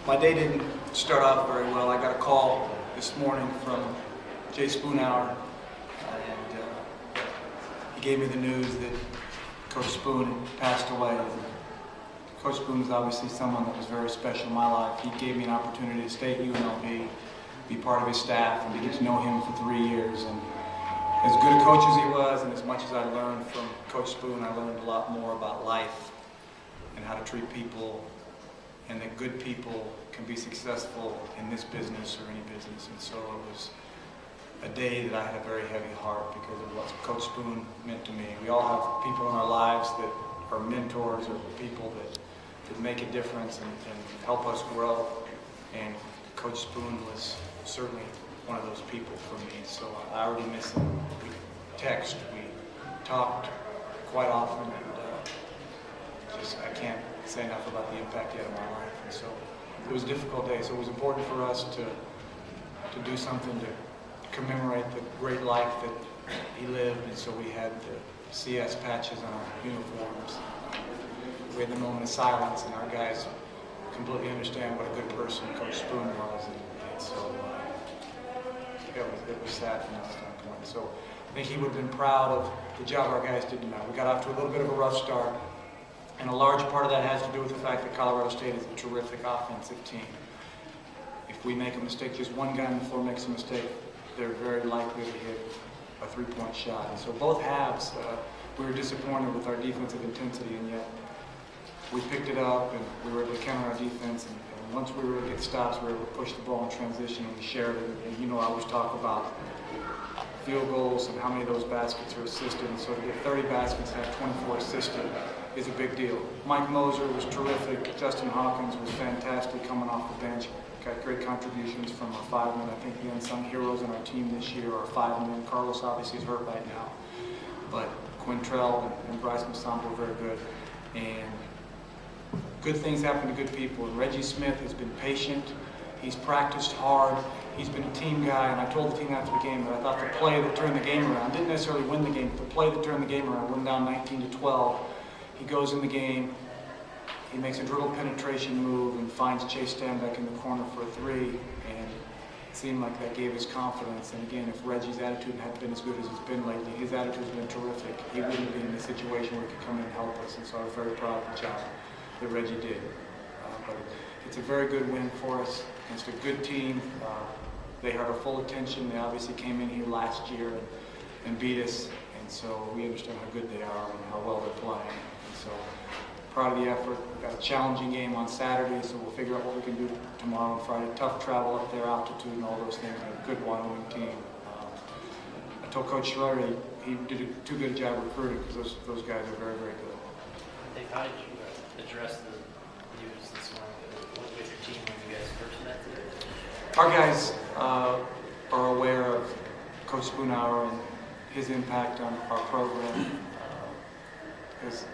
My day didn't start off very well. I got a call this morning from Spoonhour, and he gave me the news that Coach Spoon passed away. Coach Spoon was obviously someone that was very special in my life. He gave me an opportunity to stay at UNLV, be part of his staff, and to get to know him for 3 years. And as good a coach as he was, and as much as I learned from Coach Spoon, I learned a lot more about life and how to treat people, and that good people can be successful in this business or any business. And so it was a day that I had a very heavy heart because of what Coach Spoon meant to me. We all have people in our lives that are mentors or people that make a difference and help us grow. And Coach Spoon was certainly one of those people for me. So I already miss him. We text, we talked quite often, and I can't say enough about the impact he had on my life. And so it was a difficult day. So it was important for us to do something to commemorate the great life that he lived. And so we had the CS patches on our uniforms. We had the moment of silence, and our guys completely understand what a good person Coach Spoon was. And so it was sad from that standpoint. So I think he would have been proud of the job our guys did tonight. We got off to a little bit of a rough start. And a large part of that has to do with the fact that Colorado State is a terrific offensive team. If we make a mistake, just one guy on the floor makes a mistake, they're very likely to hit a three-point shot. And so both halves, we were disappointed with our defensive intensity, and yet we picked it up and we were able to counter our defense. And once we were able to get stops, we were able to push the ball in transition, and we shared it. And you know, I always talk about field goals and how many of those baskets are assisted. And so to get 30 baskets and have 24 assisted is a big deal. Mike Moser was terrific. Justin Hawkins was fantastic coming off the bench. Got great contributions from our five-men. I think the unsung heroes on our team this year are five-men. Carlos obviously is hurt right now, but Quintrell and Bryce Masamba were very good. And good things happen to good people. And Reggie Smith has been patient. He's practiced hard. He's been a team guy, and I told the team after the game that I thought the play that turned the game around didn't necessarily win the game, but the play that turned the game around, went down 19-12. He goes in the game, he makes a dribble penetration move and finds Chase Stanback in the corner for a three, and it seemed like that gave us confidence. And again, if Reggie's attitude hadn't been as good as it's been lately, his attitude's been terrific. He wouldn't be in a situation where he could come in and help us, and so I was very proud of the job that Reggie did. But it's a very good win for us. It's a good team. They had our full attention. They obviously came in here last year and beat us, and so we understand how good they are and how well they're playing. So proud of the effort. We've got a challenging game on Saturday, so we'll figure out what we can do tomorrow and Friday. Tough travel up there, altitude and all those things. A good Wyoming team. I told Coach Schiller he did too good a job recruiting because those guys are very, very good. Dave, how did you address the news this morning with your team when you guys first met today? Our guys are aware of Coach Spoonhour and his impact on our program. Because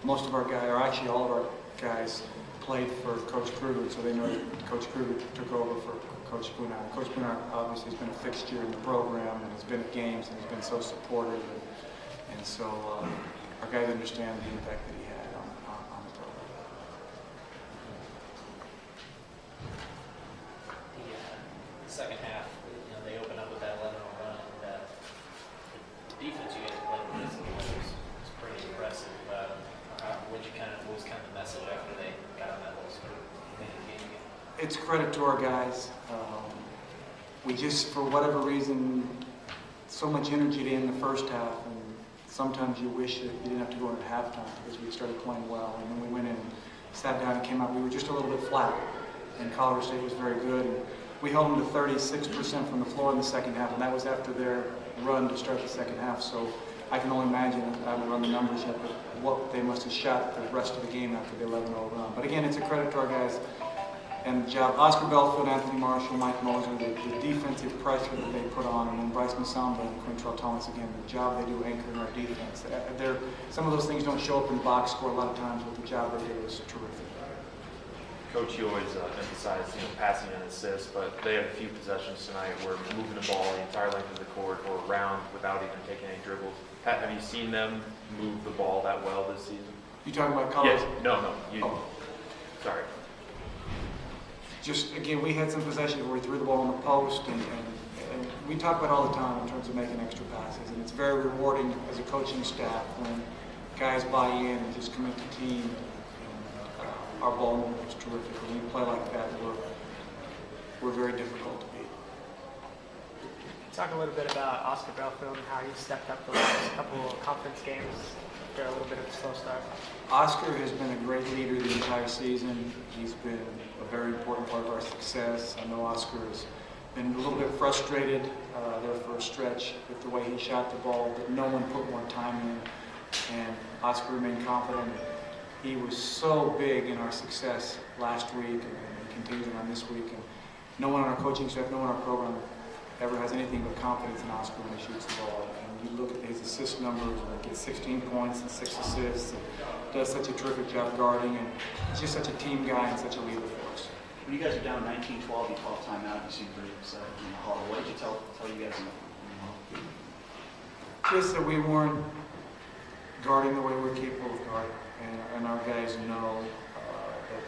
most of our guys, or actually all of our guys, played for Coach Kruger, so they know that Coach Kruger took over for Coach Spoonhour. Coach Spoonhour obviously has been a fixture in the program and has been at games and has been so supportive, and so our guys understand the impact that he had on the program. The second half, they open up with that 11-0 run. The defense you guys played with was pretty impressive. What was kind of the message after they got on that little sort of game again? It's credit to our guys. We just, for whatever reason, so much energy to end the first half, and sometimes you wish that you didn't have to go into halftime because we started playing well. And then we went in, sat down, and came out. We were just a little bit flat, and Colorado State was very good. And we held them to 36% from the floor in the second half, and that was after their run to start the second half. So I can only imagine, I haven't run the numbers yet, but what they must have shot the rest of the game after the 11-0 run. But again, it's a credit to our guys and the job. Oscar Belfield, Anthony Marshall, Mike Moser, the defensive pressure that they put on, and then Bryce Masamba and Quintrell Thomas, again, the job they do anchoring our defense. Some of those things don't show up in box score a lot of times, but the job they did was terrific. Coach, you always emphasize passing and assists, but they had a few possessions tonight where moving the ball the entire length of the court or around without even taking any dribbles. Have you seen them move the ball that well this season? You talking about college? Yes. No. Oh. Sorry. just, again, we had some possessions where we threw the ball in the post, and we talk about it all the time in terms of making extra passes, and it's very rewarding as a coaching staff when guys buy in and just commit to team, and our ball movement is terrific. When we play like that, we're very difficult to beat. Talk a little bit about Oscar Belfield and how he stepped up the last couple of conference games after a little bit of a slow start. Oscar has been a great leader the entire season. He's been a very important part of our success. I know Oscar has been a little bit frustrated there for a stretch with the way he shot the ball, but no one put more time in, and Oscar remained confident. He was so big in our success last week and continuing on this week. And no one on our coaching staff, no one on our program ever has anything but confidence in Oscar when he shoots the ball. And you look at his assist numbers, and he gets 16 points and 6 assists, and does such a terrific job guarding, and he's just such a team guy and such a leader for us. When you guys are down 19-12, you call timeout, you seem pretty excited in the hall. What did you tell you guys in the hall? Just that we weren't guarding the way we're capable of guarding, and our guys know that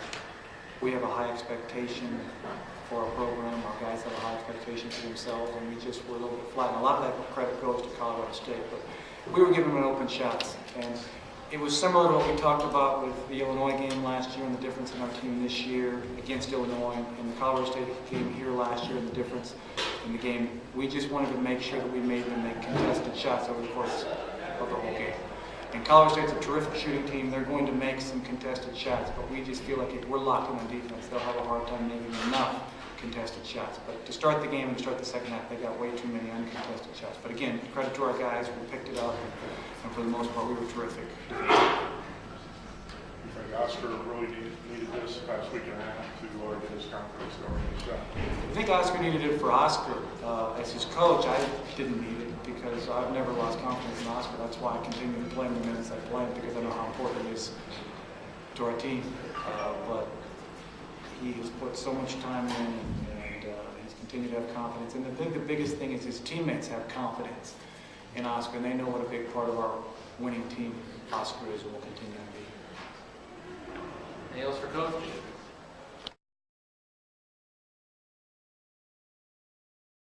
we have a high expectation for our program. Our guys have a high expectation for themselves, and we just were a little bit flat. And a lot of that credit goes to Colorado State, but we were giving them open shots. And it was similar to what we talked about with the Illinois game last year and the difference in our team this year against Illinois, and the Colorado State game here last year and the difference in the game. We just wanted to make sure that we made them make contested shots over the course of the whole game. And Colorado State's a terrific shooting team. They're going to make some contested shots, but we just feel like if we're locked in on defense, they'll have a hard time making enough contested shots. But to start the game and start the second half, they got way too many uncontested shots. But again, credit to our guys, we picked it up, and for the most part, we were terrific. You think Oscar really needed this past week and a half to get his confidence going in his shot? I think Oscar needed it for Oscar. As his coach, I didn't need it because I've never lost confidence in Oscar. That's why I continue to play him the minutes I play him, because I know how important he is to our team. But he has put so much time in, and he's continued to have confidence. And I think the biggest thing is his teammates have confidence in Oscar, and they know what a big part of our winning team Oscar is and will continue to be. Anything else for Coach?